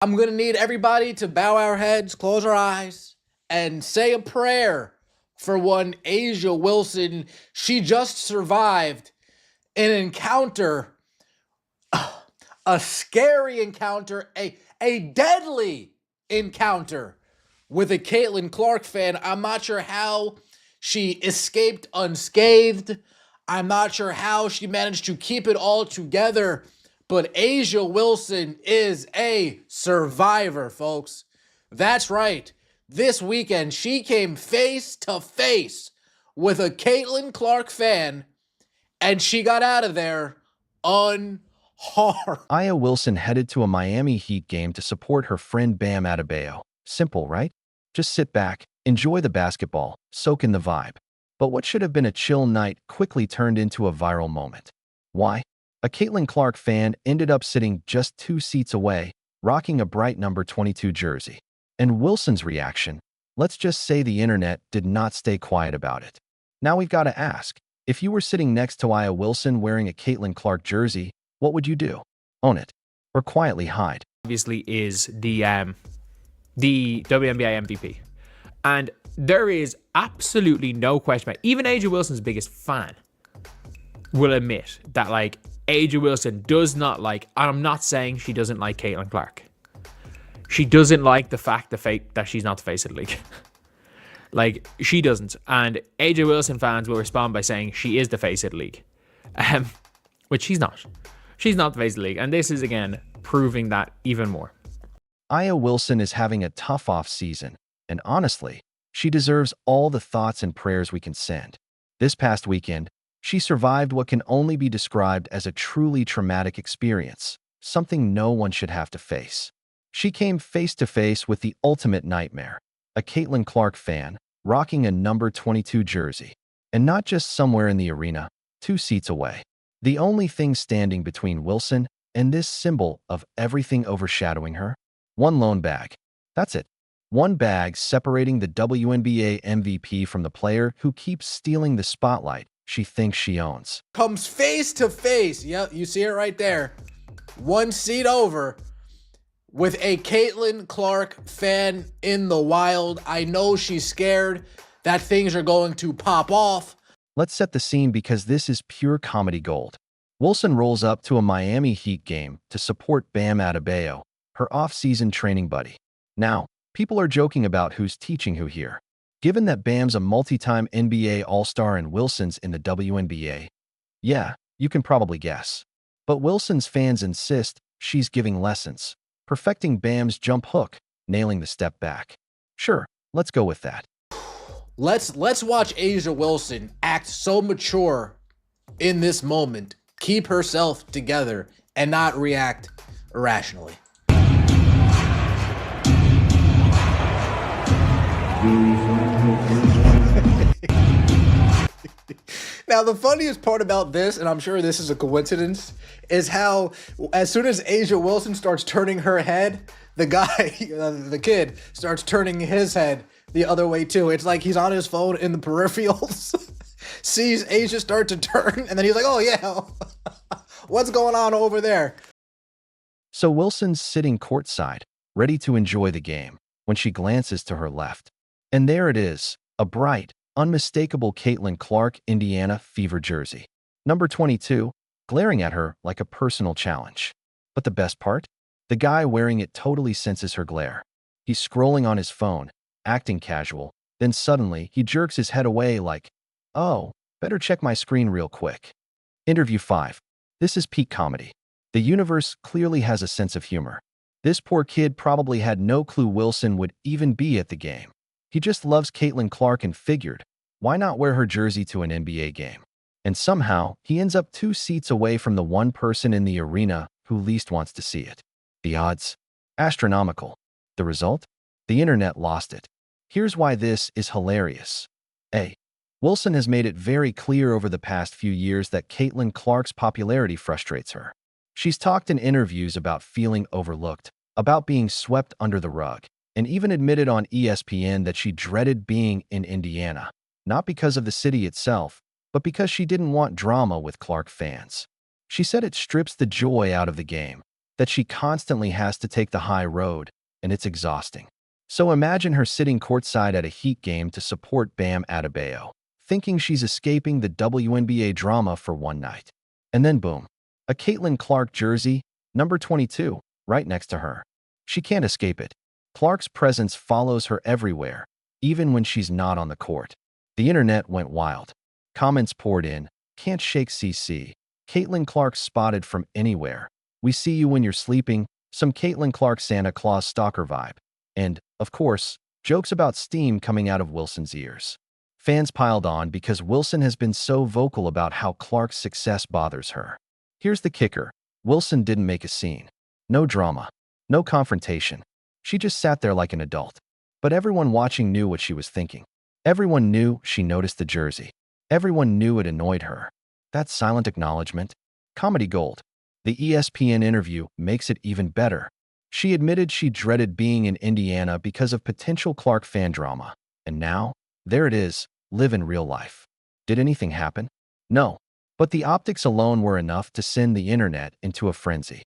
I'm going to need everybody to bow our heads, close our eyes, and say a prayer for one Asia Wilson. She just survived an encounter, a scary encounter, a deadly encounter with a Caitlin Clark fan. I'm not sure how she escaped unscathed. I'm not sure how she managed to keep it all together, but Asia Wilson is a survivor, folks. That's right. This weekend, she came face to face with a Caitlin Clark fan, and she got out of there unharmed. Aya Wilson headed to a Miami Heat game to support her friend Bam Adebayo. Simple, right? Just sit back, enjoy the basketball, soak in the vibe. But what should have been a chill night quickly turned into a viral moment. Why? A Caitlin Clark fan ended up sitting just 2 seats away, rocking a bright number 22 jersey. And Wilson's reaction? Let's just say the internet did not stay quiet about it. Now we've got to ask, if you were sitting next to Aya Wilson wearing a Caitlin Clark jersey, what would you do? Own it, or quietly hide? Obviously is the WNBA MVP. And there is absolutely no question about it. Even Asia Wilson's biggest fan will admit that, like, Asia Wilson does not like, and I'm not saying she doesn't like Caitlin Clark. She doesn't like the fact that she's not the face of the league. Like, she doesn't. And Asia Wilson fans will respond by saying she is the face of the league. Which she's not. She's not the face of the league. And this is, again, proving that even more. Aya Wilson is having a tough off-season, and honestly, she deserves all the thoughts and prayers we can send. This past weekend, she survived what can only be described as a truly traumatic experience, something no one should have to face. She came face to face with the ultimate nightmare, a Caitlin Clark fan, rocking a number 22 jersey, and not just somewhere in the arena, 2 seats away. The only thing standing between Wilson and this symbol of everything overshadowing her? One lone bag. That's it. One bag separating the WNBA MVP from the player who keeps stealing the spotlight she thinks she owns. Comes face to face. Yep, you see it right there. 1 seat over with a Caitlin Clark fan in the wild. I know she's scared that things are going to pop off. Let's set the scene because this is pure comedy gold. Wilson rolls up to a Miami Heat game to support Bam Adebayo, her off-season training buddy. Now, people are joking about who's teaching who here. Given that Bam's a multi-time NBA All-Star and Wilson's in the WNBA, yeah, you can probably guess. But Wilson's fans insist she's giving lessons, perfecting Bam's jump hook, nailing the step back. Sure, let's go with that. Let's watch Asia Wilson act so mature in this moment, keep herself together, and not react irrationally. Now, the funniest part about this, and I'm sure this is a coincidence, is how as soon as Asia Wilson starts turning her head, the guy, the kid, starts turning his head the other way too. It's like he's on his phone in the peripherals, sees Asia start to turn, and then he's like, oh yeah, what's going on over there? So Wilson's sitting courtside, ready to enjoy the game, when she glances to her left. And there it is, a bright, unmistakable Caitlin Clark Indiana Fever jersey. Number 22, glaring at her like a personal challenge. But the best part? The guy wearing it totally senses her glare. He's scrolling on his phone, acting casual, then suddenly he jerks his head away like, oh, better check my screen real quick. Interview 5. This is peak comedy. The universe clearly has a sense of humor. This poor kid probably had no clue Wilson would even be at the game. He just loves Caitlin Clark and figured, why not wear her jersey to an NBA game? And somehow, he ends up 2 seats away from the one person in the arena who least wants to see it. The odds? Astronomical. The result? The internet lost it. Here's why this is hilarious. A. Wilson has made it very clear over the past few years that Caitlin Clark's popularity frustrates her. She's talked in interviews about feeling overlooked, about being swept under the rug, and even admitted on ESPN that she dreaded being in Indiana, not because of the city itself, but because she didn't want drama with Clark fans. She said it strips the joy out of the game. that she constantly has to take the high road, and it's exhausting. So imagine her sitting courtside at a Heat game to support Bam Adebayo, thinking she's escaping the WNBA drama for one night. And then boom, a Caitlin Clark jersey, number 22, right next to her. She can't escape it. Clark's presence follows her everywhere, even when she's not on the court. The internet went wild. Comments poured in, "Can't shake CC. Caitlin Clark spotted from anywhere. We see you when you're sleeping," some Caitlin Clark Santa Claus stalker vibe. And, of course, jokes about steam coming out of Wilson's ears. Fans piled on because Wilson has been so vocal about how Clark's success bothers her. Here's the kicker. Wilson didn't make a scene. No drama. No confrontation. She just sat there like an adult. But everyone watching knew what she was thinking. Everyone knew she noticed the jersey. Everyone knew it annoyed her. That silent acknowledgement? Comedy gold. The ESPN interview makes it even better. She admitted she dreaded being in Indiana because of potential Clark fan drama. And now, there it is, live in real life. Did anything happen? No. But the optics alone were enough to send the internet into a frenzy.